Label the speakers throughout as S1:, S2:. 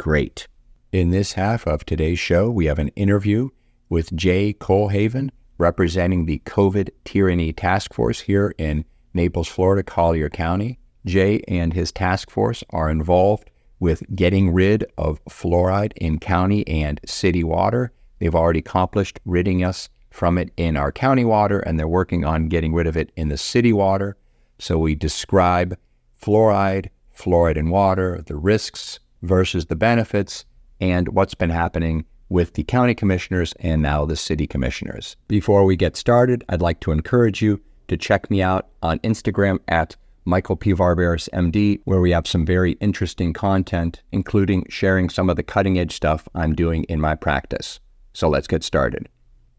S1: Great. In this half of today's show, we have an interview with Jay Colhaven, representing the COVID Tyranny Task Force here in Naples, Florida, Collier County. Jay and his task force are involved with getting rid of fluoride in county and city water. They've already accomplished ridding us from it in our county water, and they're working on getting rid of it in the city water. So we describe fluoride in water, the risks versus the benefits, and what's been happening with the county commissioners and now the city commissioners. Before we get started, I'd like to encourage you to check me out on Instagram at Michael P. Varvaris, MD, where we have some very interesting content, including sharing some of the cutting edge stuff I'm doing in my practice. So let's get started.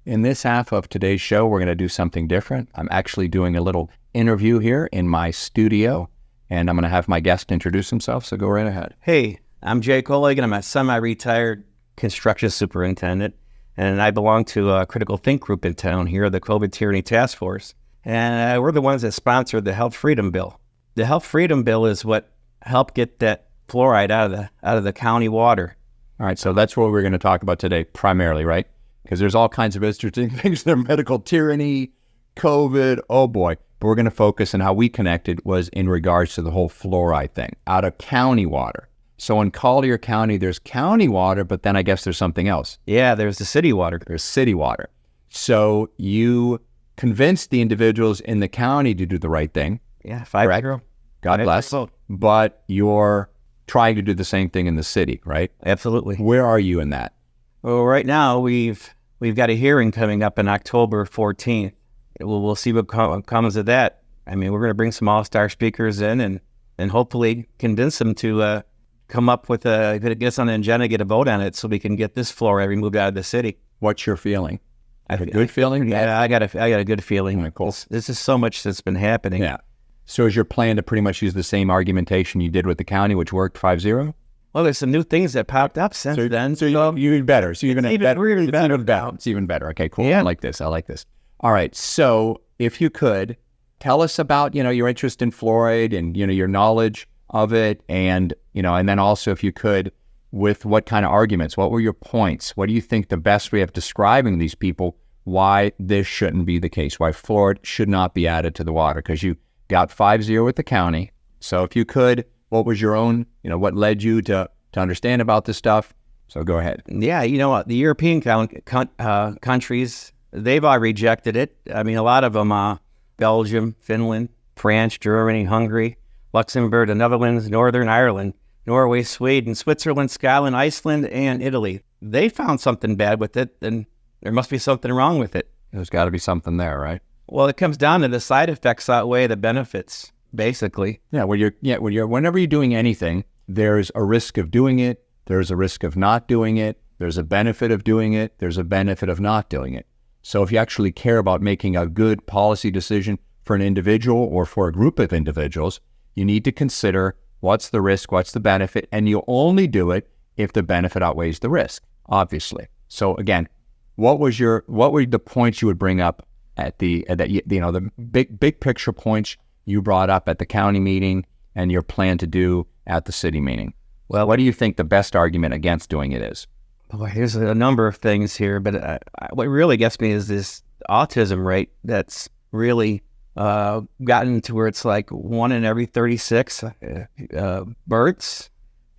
S1: In this half of today's show, we're going to do something different. I'm actually doing a little interview here in my studio, and I'm going to have my guest introduce himself, so go right ahead.
S2: Hey, I'm Jay Colhaven. I'm a semi-retired construction superintendent, and I belong to a critical think group in town here, the COVID Tyranny Task Force. And we're the ones that sponsored the Health Freedom Bill. The Health Freedom Bill is what helped get that fluoride out of the county water.
S1: All right, so that's what we're going to talk about today primarily, right? Because there's all kinds of interesting things there, medical tyranny, COVID, oh boy. But we're going to focus on how we connected was in regards to the whole fluoride thing, out of county water. So in Collier County, there's county water, but then I guess there's something else.
S2: Yeah, there's the city water.
S1: There's city water. So you convinced the individuals in the county to do the right thing.
S2: Yeah,
S1: 5-0. God bless. But you're trying to do the same thing in the city, right?
S2: Absolutely.
S1: Where are you in that?
S2: Well, right now we've got a hearing coming up on October 14th. We'll see what comes of that. I mean, we're going to bring some all-star speakers in and hopefully convince them to come up with get us on the agenda, get a vote on it so we can get this fluoride removed out of the city.
S1: What's your feeling? A good feeling?
S2: Yeah, I got a good feeling.
S1: Right, cool.
S2: This is so much that's been happening.
S1: Yeah. So is your plan to pretty much use the same argumentation you did with the county, which worked 5-0?
S2: Well, there's some new things that popped up since then.
S1: So you're even better. So you're going to
S2: even better.
S1: It's even better. Okay, cool.
S2: Yeah.
S1: I like this. All right. So if you could tell us about, your interest in fluoride and, your knowledge of it, and then also if you could, with what kind of arguments, what were your points? What do you think the best way of describing these people, why this shouldn't be the case, why fluoride should not be added to the water? Because you got 5-0 with the county. So if you could, what was your own, what led you to understand about this stuff? So go ahead.
S2: Yeah, the European countries, they've all rejected it. I mean, a lot of them, Belgium, Finland, France, Germany, Hungary, Luxembourg, the Netherlands, Northern Ireland, Norway, Sweden, Switzerland, Scotland, Iceland, and Italy. They found something bad with it, and there must be something wrong with it.
S1: There's got to be something there, right?
S2: Well, it comes down to the side effects outweigh the benefits, basically.
S1: Yeah, whenever you're doing anything, there's a risk of doing it, there's a risk of not doing it, there's a benefit of doing it, there's a benefit of not doing it. So if you actually care about making a good policy decision for an individual or for a group of individuals, you need to consider what's the risk, what's the benefit, and you only do it if the benefit outweighs the risk, obviously. So again, what were the points you would bring up at the big picture points you brought up at the county meeting and your plan to do at the city meeting? Well, what do you think the best argument against doing it is?
S2: Boy, there's a number of things here, but what really gets me is this autism rate that's really gotten to where it's like 1 in every 36 births.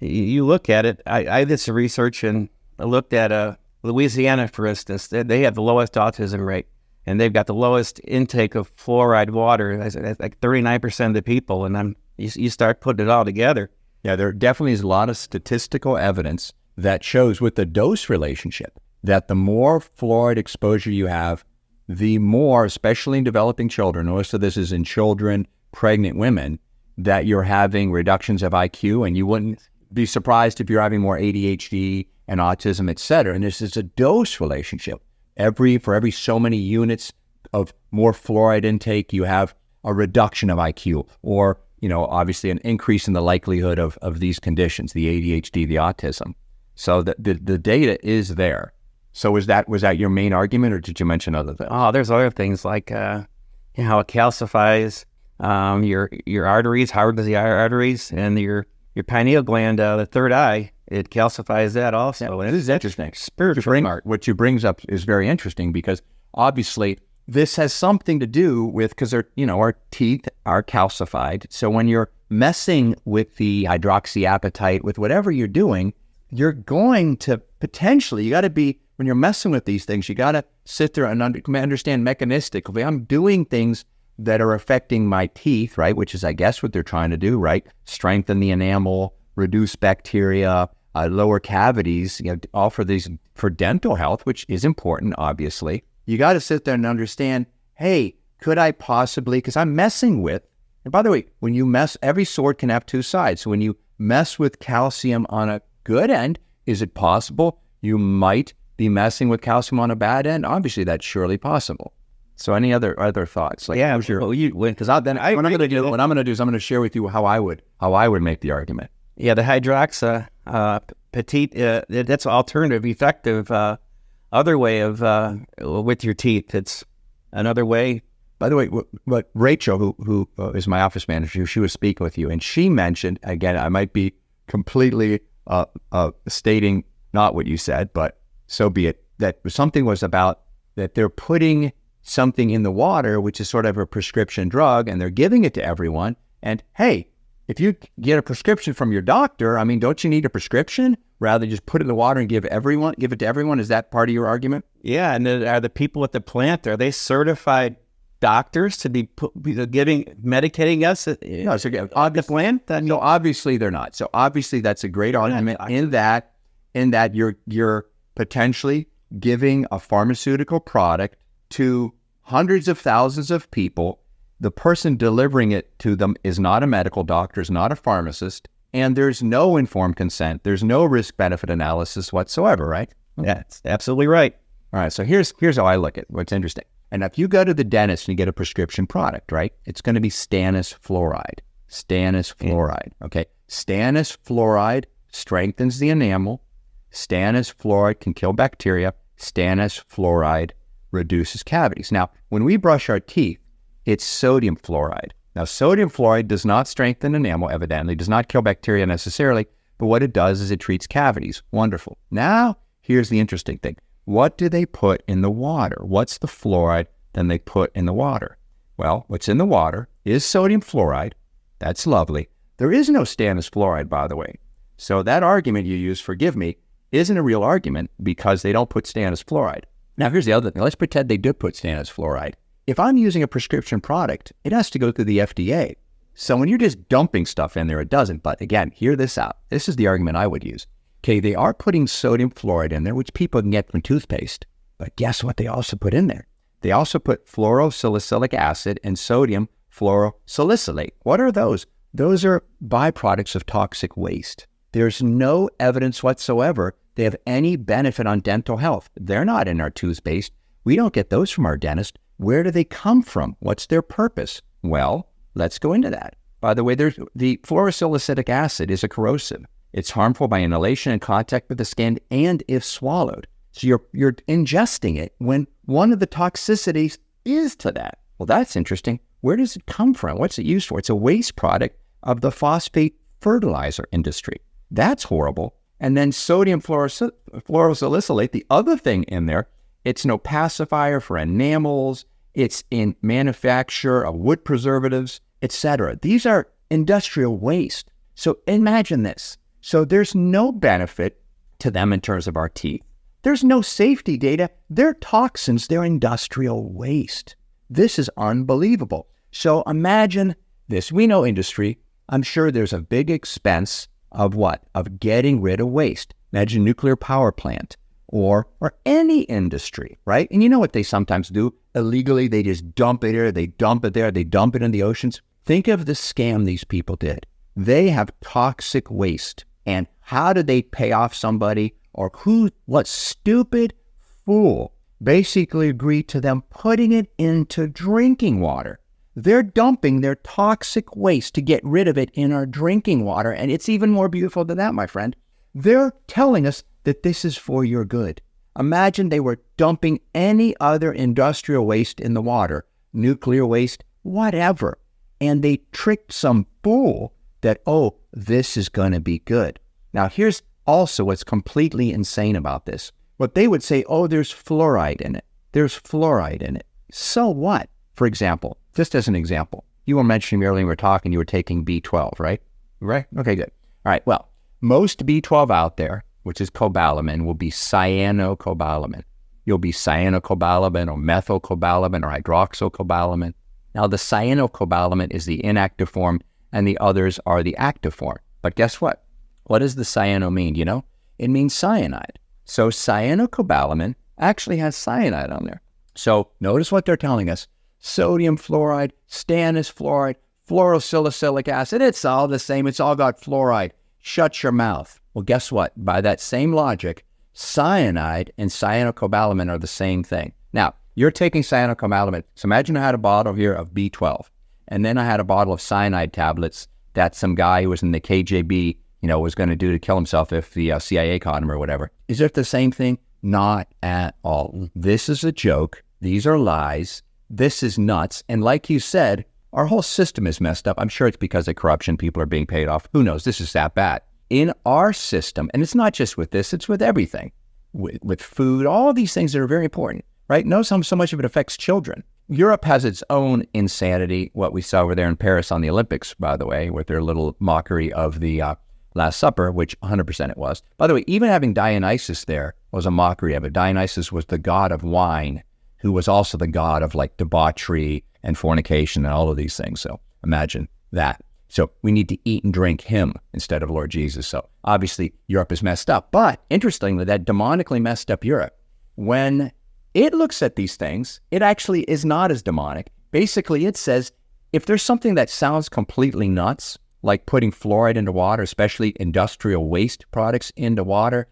S2: You look at it, I did some research and I looked at Louisiana, for instance. They have the lowest autism rate, and they've got the lowest intake of fluoride water, like 39% of the people, and you start putting it all together.
S1: Yeah, there definitely is a lot of statistical evidence that shows with the dose relationship that the more fluoride exposure you have, the more, especially in developing children, most of this is in children, pregnant women, that you're having reductions of IQ, and you wouldn't be surprised if you're having more ADHD and autism, et cetera. And this is a dose relationship. For every so many units of more fluoride intake, you have a reduction of IQ, or obviously an increase in the likelihood of these conditions, the ADHD, the autism. So the data is there. So was that your main argument, or did you mention other things?
S2: Oh, there's other things like how it calcifies your arteries, how does the arteries, and your pineal gland, the third eye, it calcifies that also.
S1: And this is interesting.
S2: Spiritual.
S1: What you brings up is very interesting because obviously this has something to do with, because our teeth are calcified. So when you're messing with the hydroxyapatite, with whatever you're doing, you're going to potentially, when you're messing with these things, you got to sit there and understand mechanistically, I'm doing things that are affecting my teeth, right? Which is, I guess, what they're trying to do, right? Strengthen the enamel, reduce bacteria, lower cavities, all for dental health, which is important, obviously. You got to sit there and understand, hey, could I possibly, because I'm messing with, and by the way, when you mess, every sword can have two sides. So when you mess with calcium on a good end, is it possible you might be messing with calcium on a bad end? Obviously, that's surely possible. So any other thoughts? What I'm going to do is I'm going to share with you how I would make the argument.
S2: Yeah, the hydroxa petite, that's alternative, effective, other way of with your teeth. It's another way.
S1: By the way, what Rachel, who is my office manager, she was speaking with you, and she mentioned, again, I might be completely stating not what you said, but so be it, that something was about that they're putting something in the water, which is sort of a prescription drug, and they're giving it to everyone. And hey, if you get a prescription from your doctor, I mean, don't you need a prescription rather than just put it in the water and give it to everyone? Is that part of your argument?
S2: Yeah, and are the people at the plant, are they certified doctors to be medicating us?
S1: No, so the plant? No, obviously they're not. So obviously that's a great argument in that you're potentially giving a pharmaceutical product to hundreds of thousands of people. The person delivering it to them is not a medical doctor, is not a pharmacist, and there's no informed consent. There's no risk-benefit analysis whatsoever, right?
S2: Yeah, that's absolutely right.
S1: All right, so here's how I look at it. What's interesting. And if you go to the dentist and you get a prescription product, right, it's going to be stannous fluoride. Stannous fluoride, okay? Stannous fluoride strengthens the enamel. Stannous fluoride can kill bacteria. Stannous fluoride reduces cavities. Now, when we brush our teeth, it's sodium fluoride. Now, sodium fluoride does not strengthen enamel, evidently, does not kill bacteria necessarily, but what it does is it treats cavities. Wonderful. Now, here's the interesting thing. What do they put in the water? What's the fluoride then they put in the water? Well, what's in the water is sodium fluoride. That's lovely. There is no stannous fluoride, by the way. So that argument you use, forgive me, isn't a real argument because they don't put stannous fluoride. Now, here's the other thing. Let's pretend they did put stannous fluoride. If I'm using a prescription product, it has to go through the FDA. So when you're just dumping stuff in there, it doesn't. But again, hear this out. This is the argument I would use. Okay, they are putting sodium fluoride in there, which people can get from toothpaste. But guess what they also put in there? They also put fluorosalicylic acid and sodium fluorosalicylate. What are those? Those are byproducts of toxic waste. There's no evidence whatsoever they have any benefit on dental health. They're not in our toothpaste. We don't get those from our dentist. Where do they come from? What's their purpose? Well, let's go into that. By the way, the fluorosilicic acid is a corrosive. It's harmful by inhalation and contact with the skin and if swallowed. So you're ingesting it when one of the toxicities is to that. Well, that's interesting. Where does it come from? What's it used for? It's a waste product of the phosphate fertilizer industry. That's horrible. And then sodium fluorosalicylate, the other thing in there, it's an opacifier for enamels. It's in manufacture of wood preservatives, etc. These are industrial waste. So imagine this. So there's no benefit to them in terms of our teeth. There's no safety data. They're toxins. They're industrial waste. This is unbelievable. So imagine this. We know industry. I'm sure there's a big expense of what? Of getting rid of waste. Imagine nuclear power plant or any industry, right? And you know what they sometimes do? Illegally, they just dump it here, they dump it there, they dump it in the oceans. Think of the scam these people did. They have toxic waste. And how did they pay off somebody or what stupid fool basically agreed to them putting it into drinking water? They're dumping their toxic waste to get rid of it in our drinking water. And it's even more beautiful than that, my friend. They're telling us that this is for your good. Imagine they were dumping any other industrial waste in the water, nuclear waste, whatever. And they tricked some fool that, oh, this is going to be good. Now, here's Also, what's completely insane about this, what they would say, oh, there's fluoride in it. There's fluoride in it. So what? For example, just as an example, you were mentioning earlier when we were talking, you were taking B12, right? Right? Okay, good. All right, well, most B12 out there, which is cobalamin, will be cyanocobalamin. You'll be cyanocobalamin or methylcobalamin or hydroxycobalamin. Now, the cyanocobalamin is the inactive form, and the others are the active form. But guess what? What does the cyano mean? You know, it means cyanide. So cyanocobalamin actually has cyanide on there. So notice what they're telling us. Sodium fluoride, stannous fluoride, fluorosilicylic acid, it's all the same. It's all got fluoride. Shut your mouth. Well, guess what? By that same logic, cyanide and cyanocobalamin are the same thing. Now, you're taking cyanocobalamin. So imagine I had a bottle here of B12, and then I had a bottle of cyanide tablets that some guy who was in the KGB, was going to do to kill himself if the CIA caught him or whatever. Is it the same thing? Not at all. This is a joke. These are lies. This is nuts. And like you said, our whole system is messed up. I'm sure it's because of corruption. People are being paid off. Who knows? This is that bad. In our system, and it's not just with this, it's with everything, with food, all these things that are very important, right? Notice how so much of it affects children. Europe has its own insanity, what we saw over there in Paris on the Olympics, by the way, with their little mockery of the Last Supper, which 100% it was. By the way, even having Dionysus there was a mockery of it. Dionysus was the god of wine, who was also the god of like debauchery and fornication and all of these things. So imagine that. So we need to eat and drink him instead of Lord Jesus. So obviously Europe is messed up. But interestingly, that demonically messed up Europe, when it looks at these things, it actually is not as demonic. Basically, it says, if there's something that sounds completely nuts, like putting fluoride into water, especially industrial waste products into water,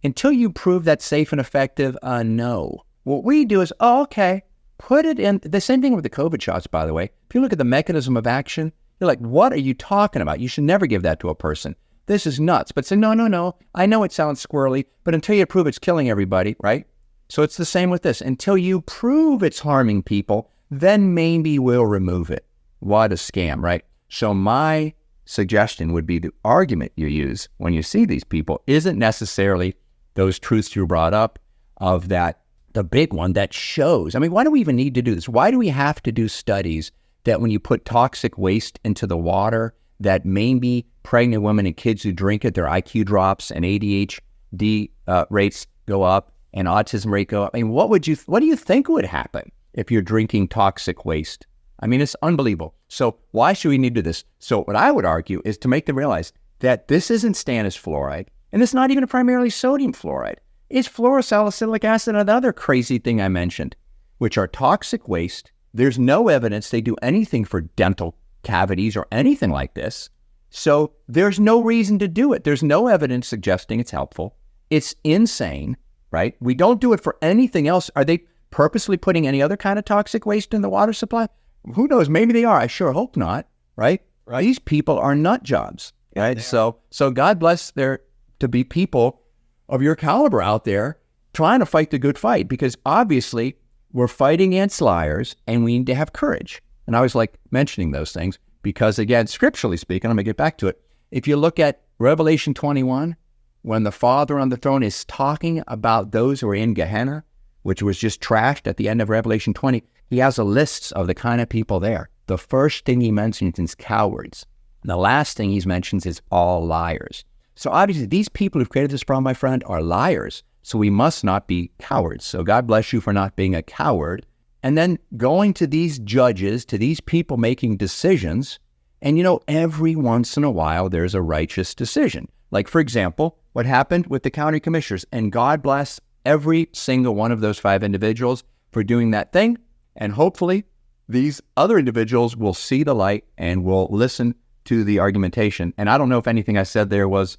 S1: until you prove that's safe and effective, no. What we do is, okay, put it in. The same thing with the COVID shots, by the way. If you look at the mechanism of action, you're like, what are you talking about? You should never give that to a person. This is nuts. But say, no. I know it sounds squirrely, but until you prove it's killing everybody, right? So it's the same with this. Until you prove it's harming people, then maybe we'll remove it. What a scam, right? So my suggestion would be the argument you use when you see these people isn't necessarily those truths you brought up of that, the big one that shows. I mean, why do we even need to do this? Why do we have to do studies that when you put toxic waste into the water, that maybe pregnant women and kids who drink it, their IQ drops and ADHD rates go up and autism rate go up? I mean, what do you think would happen if you're drinking toxic waste? I mean, it's unbelievable. So why should we need to do this? So what I would argue is to make them realize that this isn't stannous fluoride, and it's not even primarily sodium fluoride. It's fluorosalicylic acid and another crazy thing I mentioned, which are toxic waste. There's no evidence they do anything for dental cavities or anything like this. So there's no reason to do it. There's no evidence suggesting it's helpful. It's insane, right? We don't do it for anything else. Are they purposely putting any other kind of toxic waste in the water supply? Who knows? Maybe they are. I sure hope not, right? These people are nut jobs, right? So God bless there to be people of your caliber out there trying to fight the good fight, because obviously we're fighting against liars and we need to have courage. And I always like mentioning those things because, again, scripturally speaking, I'm going to get back to it. If you look at Revelation 21, when the Father on the throne is talking about those who are in Gehenna, which was just trashed at the end of Revelation 20, he has a list of the kind of people there. The first thing he mentions is cowards. And the last thing he mentions is all liars. So obviously these people who've created this problem, my friend, are liars. So we must not be cowards. So God bless you for not being a coward. And then going to these judges, to these people making decisions, and every once in a while there's a righteous decision. Like, for example, what happened with the county commissioners. And God bless every single one of those 5 individuals for doing that thing. And hopefully these other individuals will see the light and will listen to the argumentation. And I don't know if anything I said there was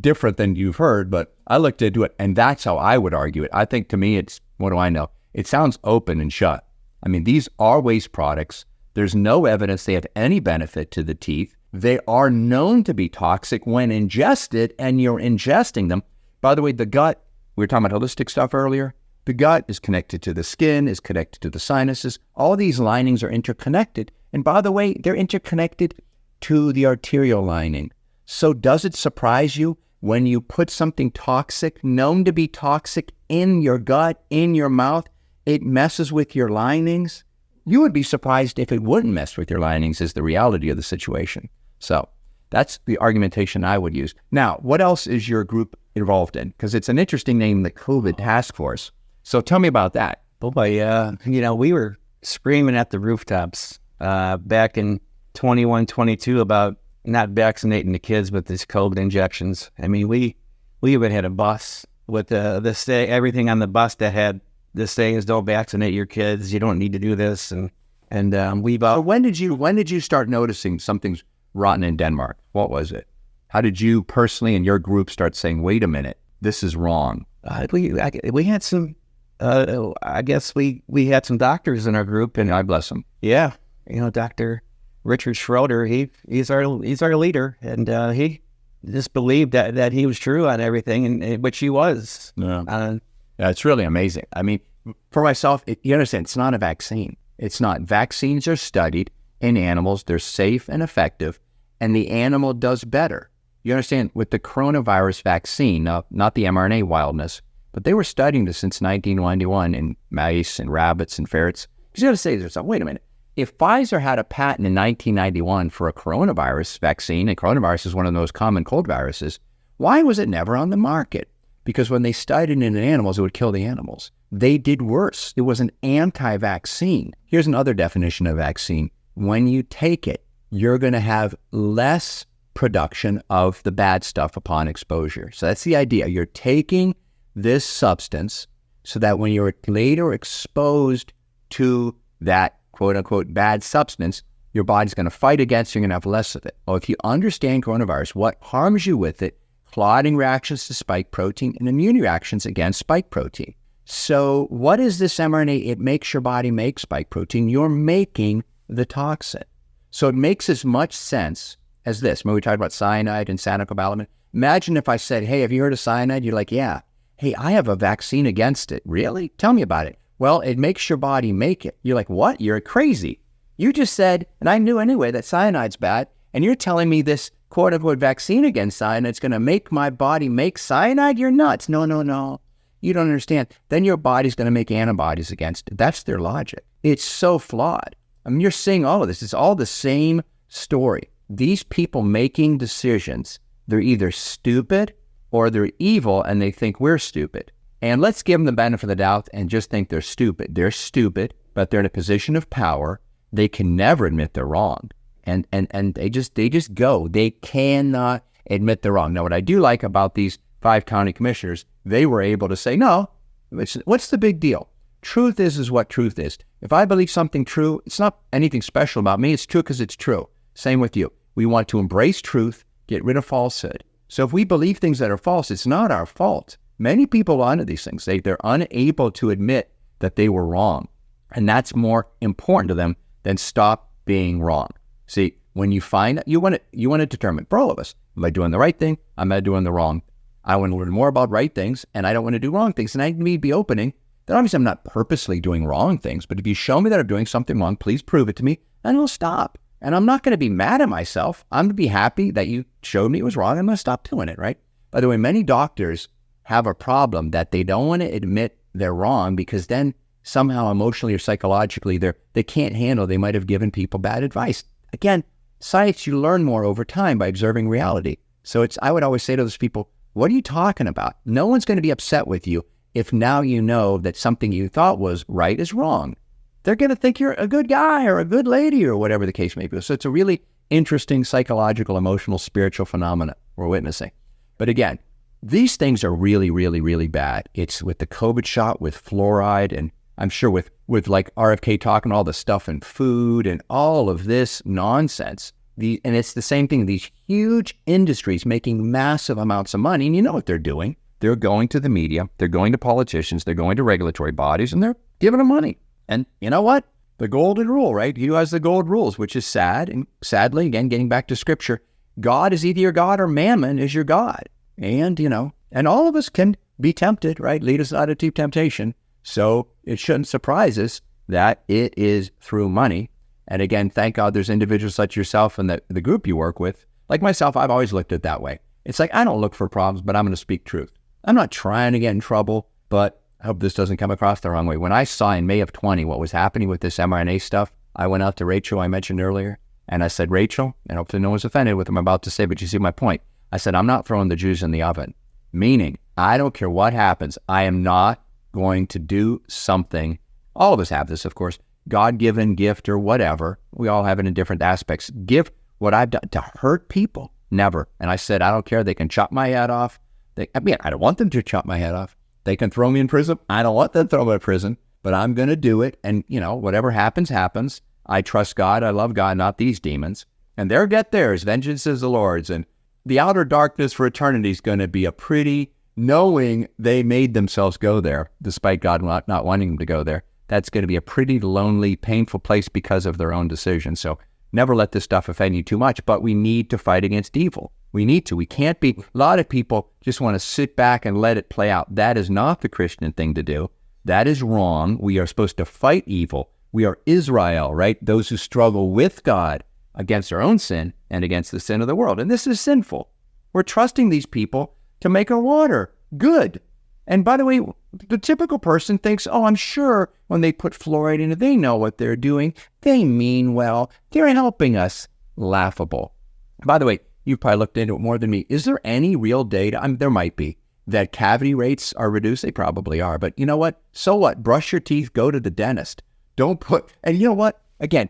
S1: different than you've heard, but I looked into it, and that's how I would argue it. I think to me, it's, what do I know? It sounds open and shut. I mean, these are waste products. There's no evidence they have any benefit to the teeth. They are known to be toxic when ingested, and you're ingesting them. By the way, the gut, we were talking about holistic stuff earlier. The gut is connected to the skin, is connected to the sinuses. All these linings are interconnected. And by the way, they're interconnected to the arterial lining. So does it surprise you when you put something toxic, known to be toxic, in your gut, in your mouth, it messes with your linings. You would be surprised if it wouldn't mess with your linings, is the reality of the situation. So that's the argumentation I would use. Now, what else is your group involved in? Because it's an interesting name, the COVID Task Force. So tell me about that.
S2: Boy, we were screaming at the rooftops back in 21, 22 about not vaccinating the kids with these COVID injections. I mean, we even had a bus with everything on the bus that had the sayings, don't vaccinate your kids, you don't need to do this. And we've...
S1: So when did you start noticing something's rotten in Denmark? What was it? How did you personally and your group start saying, wait a minute, this is wrong?
S2: We had some, I guess we had some doctors in our group. And
S1: God bless them.
S2: Yeah. Dr. Richard Schroeder, he's our leader. And he just believed that he was true on everything, and which he was.
S1: Yeah. Yeah, it's really amazing. I mean, for myself, you understand, it's not a vaccine. It's not. Vaccines are studied in animals. They're safe and effective, and the animal does better. You understand, with the coronavirus vaccine, not the mRNA wildness, but they were studying this since 1991 in mice and rabbits and ferrets. Because you got to say to yourself, wait a minute. If Pfizer had a patent in 1991 for a coronavirus vaccine, and coronavirus is one of the most common cold viruses, why was it never on the market? Because when they studied it in animals, it would kill the animals. They did worse. It was an anti-vaccine. Here's another definition of vaccine. When you take it, you're going to have less production of the bad stuff upon exposure. So that's the idea. You're taking this substance so that when you're later exposed to that quote-unquote bad substance, your body's going to fight against it. You're going to have less of it. Well, if you understand coronavirus, what harms you with it, clotting reactions to spike protein and immune reactions against spike protein. So what is this mRNA? It makes your body make spike protein. You're making the toxin. So it makes as much sense as this. Remember we talked about cyanide and cyanocobalamin? Imagine if I said, hey, have you heard of cyanide? You're like, yeah. Hey, I have a vaccine against it. Really? Tell me about it. Well, it makes your body make it. You're like, what? You're crazy. You just said, and I knew anyway that cyanide's bad, and you're telling me this quote-unquote vaccine against cyanide is going to make my body make cyanide? You're nuts. No. You don't understand. Then your body's going to make antibodies against it. That's their logic. It's so flawed. I mean, you're seeing all of this. It's all the same story. These people making decisions, they're either stupid or they're evil and they think we're stupid. And let's give them the benefit of the doubt and just think they're stupid. They're stupid, but they're in a position of power. They can never admit they're wrong. And they just go. They cannot admit they're wrong. Now, what I do like about these 5 county commissioners, they were able to say, no, what's the big deal? Truth is what truth is. If I believe something true, it's not anything special about me. It's true because it's true. Same with you. We want to embrace truth, get rid of falsehood. So if we believe things that are false, it's not our fault. Many people onto these things. They're unable to admit that they were wrong. And that's more important to them than stop being wrong. See, when you find you want to determine, for all of us, am I doing the right thing? Am I doing the wrong? I want to learn more about right things, and I don't want to do wrong things. And I need to be opening that obviously I'm not purposely doing wrong things, but if you show me that I'm doing something wrong, please prove it to me, and I'll stop. And I'm not going to be mad at myself. I'm going to be happy that you showed me it was wrong. I'm going to stop doing it, right? By the way, many doctors have a problem that they don't want to admit they're wrong because then somehow emotionally or psychologically they can't handle, they might have given people bad advice. Again, science, you learn more over time by observing reality. So I would always say to those people, what are you talking about? No one's going to be upset with you if now you know that something you thought was right is wrong. They're going to think you're a good guy or a good lady or whatever the case may be. So it's a really interesting psychological, emotional, spiritual phenomena we're witnessing. But again, these things are really, really, really bad. It's with the COVID shot, with fluoride, and I'm sure with like RFK talking all the stuff in food and all of this nonsense. And it's the same thing. These huge industries making massive amounts of money. And you know what they're doing. They're going to the media. They're going to politicians. They're going to regulatory bodies, and they're giving them money. And you know what? The golden rule, right? He has the gold rules, which is sad. And sadly, again, getting back to scripture, God is either your God or mammon is your God. And, and all of us can be tempted, right? Lead us not into temptation. So it shouldn't surprise us that it is through money. And again, thank God there's individuals such as yourself and the group you work with. Like myself, I've always looked at it that way. It's like, I don't look for problems, but I'm going to speak truth. I'm not trying to get in trouble, but I hope this doesn't come across the wrong way. When I saw in May of 20 what was happening with this mRNA stuff, I went out to Rachel, I mentioned earlier, and I said, Rachel, and hopefully no one's offended with what I'm about to say, but you see my point. I said, I'm not throwing the Jews in the oven, meaning I don't care what happens. I am not going to do something. All of us have this, of course, God-given gift or whatever. We all have it in different aspects. Give what I've done to hurt people. Never. And I said, I don't care. They can chop my head off. I don't want them to chop my head off. They can throw me in prison. I don't want them to throw me in prison, but I'm going to do it. And, whatever happens, happens. I trust God. I love God, not these demons. And they'll get theirs. Vengeance is the Lord's. And the outer darkness for eternity is going to be a pretty, knowing they made themselves go there, despite God not wanting them to go there. That's going to be a pretty lonely, painful place because of their own decision. So never let this stuff offend you too much, but we need to fight against evil. We need to. We can't be, a lot of people just want to sit back and let it play out. That is not the Christian thing to do. That is wrong. We are supposed to fight evil. We are Israel, right? Those who struggle with God against our own sin and against the sin of the world. And this is sinful. We're trusting these people to make our water good. And by the way, the typical person thinks, oh, I'm sure when they put fluoride in it, they know what they're doing. They mean well. They're helping us. Laughable. By the way, you've probably looked into it more than me. Is there any real data? There might be. That cavity rates are reduced? They probably are. But you know what? So what? Brush your teeth. Go to the dentist. Don't put... And you know what? Again,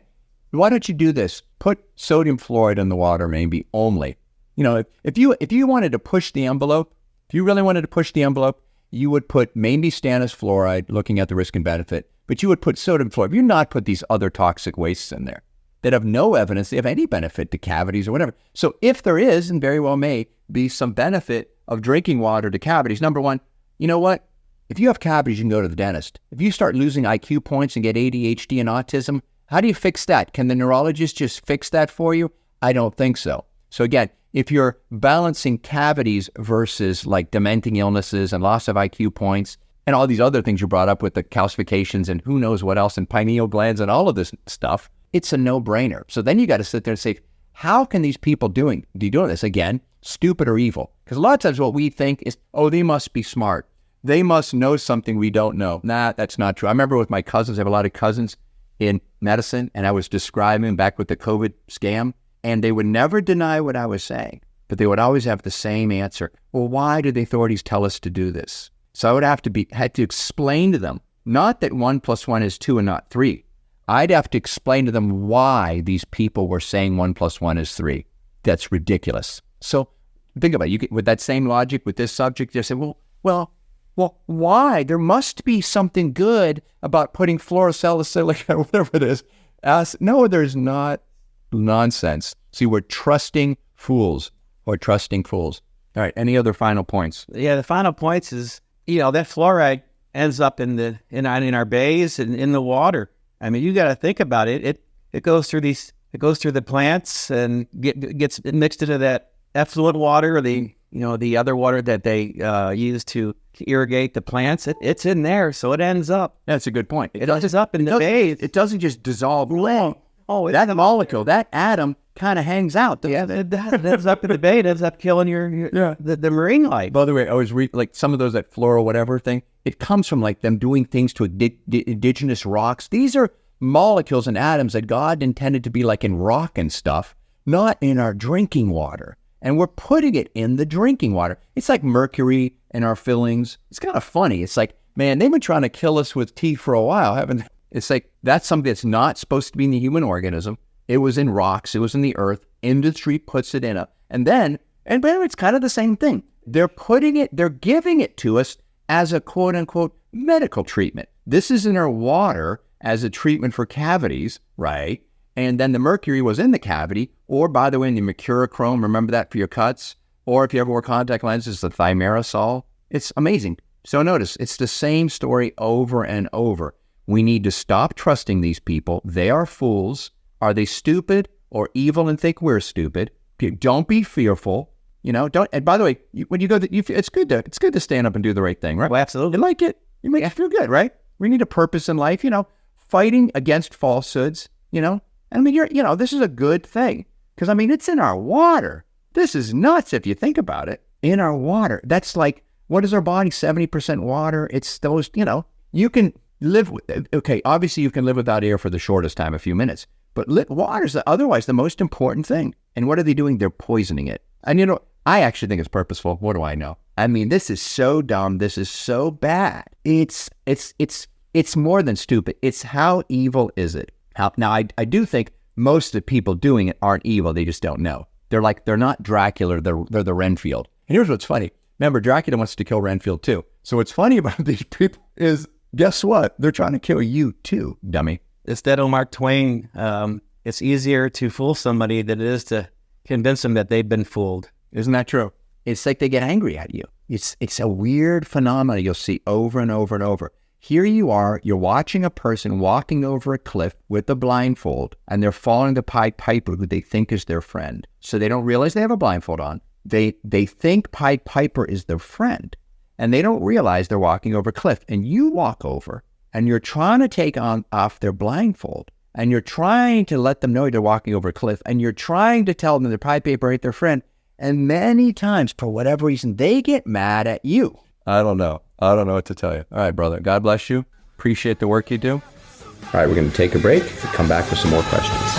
S1: why don't you do this? Put sodium fluoride in the water maybe only. If you wanted to push the envelope, if you really wanted to push the envelope, you would put maybe stannous fluoride, looking at the risk and benefit, but you would put sodium fluoride. You not put these other toxic wastes in there that have no evidence they have any benefit to cavities or whatever. So if there is, and very well may be some benefit of drinking water to cavities, number one, you know what? If you have cavities, you can go to the dentist. If you start losing IQ points and get ADHD and autism, how do you fix that? Can the neurologist just fix that for you? I don't think so. So again, if you're balancing cavities versus like dementing illnesses and loss of IQ points and all these other things you brought up with the calcifications and who knows what else and pineal glands and all of this stuff, it's a no-brainer. So then you got to sit there and say, how can these people doing this again, stupid or evil? Because a lot of times what we think is, oh, they must be smart. They must know something we don't know. Nah, that's not true. I remember with my cousins, I have a lot of cousins in medicine, and I was describing back with the COVID scam, and they would never deny what I was saying, but they would always have the same answer. Well, why do the authorities tell us to do this? So I would had to explain to them, not that 1 + 1 is 2 and not 3. I'd have to explain to them why these people were saying 1 + 1 is 3. That's ridiculous. So think about it. With that same logic, with this subject, they say, well, why? There must be something good about putting fluorosilicic or whatever it is. No, there's not. Nonsense. See, we're trusting fools. Or trusting fools. All right. Any other final points?
S2: Yeah, the final points is, that fluoride ends up in our bays and in the water. I mean, you got to think about it. It goes through the plants and gets mixed into that effluent water, or the other water that they use to irrigate the plants. It's in there, so it ends up.
S1: That's a good point.
S2: It ends up in the bays.
S1: It doesn't just dissolve. Oh, that molecule, that atom kind of hangs out.
S2: Yeah, it ends up in the bay. It ends up killing the marine life.
S1: By the way, I was like some of those, that fluoro whatever thing, it comes from like them doing things to indigenous rocks. These are molecules and atoms that God intended to be like in rock and stuff, not in our drinking water. And we're putting it in the drinking water. It's like mercury in our fillings. It's kind of funny. It's like, man, they've been trying to kill us with tea for a while, haven't they? It's like, that's something that's not supposed to be in the human organism. It was in rocks. It was in the earth. Industry puts it in and by the way, it's kind of the same thing. They're giving it to us as a quote unquote medical treatment. This is in our water as a treatment for cavities, right? And then the mercury was in the cavity, or by the way, in the mercurochrome, remember that for your cuts? Or if you ever wore contact lenses, the thimerosal. It's amazing. So notice, it's the same story over and over. We need to stop trusting these people. They are fools. Are they stupid or evil and think we're stupid? Don't be fearful. Don't. And by the way, when you go, it's good to stand up and do the right thing, right?
S2: Well, absolutely.
S1: You like it. You make you feel good, right? We need a purpose in life. Fighting against falsehoods. I mean, this is a good thing because it's in our water. This is nuts if you think about it. In our water, that's like, what is our body? 70% water. It's those, you can live with, okay, obviously you can live without air for the shortest time, a few minutes, but water is otherwise the most important thing. And what are they doing? They're poisoning it. And I actually think it's purposeful. What do I know? I mean, this is so dumb. This is so bad. It's more than stupid. It's how evil is it? Now, I do think most of the people doing it aren't evil. They just don't know. They're not Dracula. They're the Renfield. And here's what's funny. Remember, Dracula wants to kill Renfield too. So what's funny about these people is, guess what? They're trying to kill you too, dummy.
S2: It's that old Mark Twain. It's easier to fool somebody than it is to convince them that they've been fooled.
S1: Isn't that true? It's like they get angry at you. It's a weird phenomenon you'll see over and over and over. Here you are, you're watching a person walking over a cliff with a blindfold, and they're following the Pied Piper, who they think is their friend. So they don't realize they have a blindfold on. They think Pied Piper is their friend, and they don't realize they're walking over a cliff. And you walk over, and you're trying to take off their blindfold, and you're trying to let them know they're walking over a cliff, and you're trying to tell them their Pied Piper ain't their friend. And many times, for whatever reason, they get mad at you. I don't know what to tell you. All right, brother. God bless you. Appreciate the work you do. All right, we're going to take a break and come back with some more questions.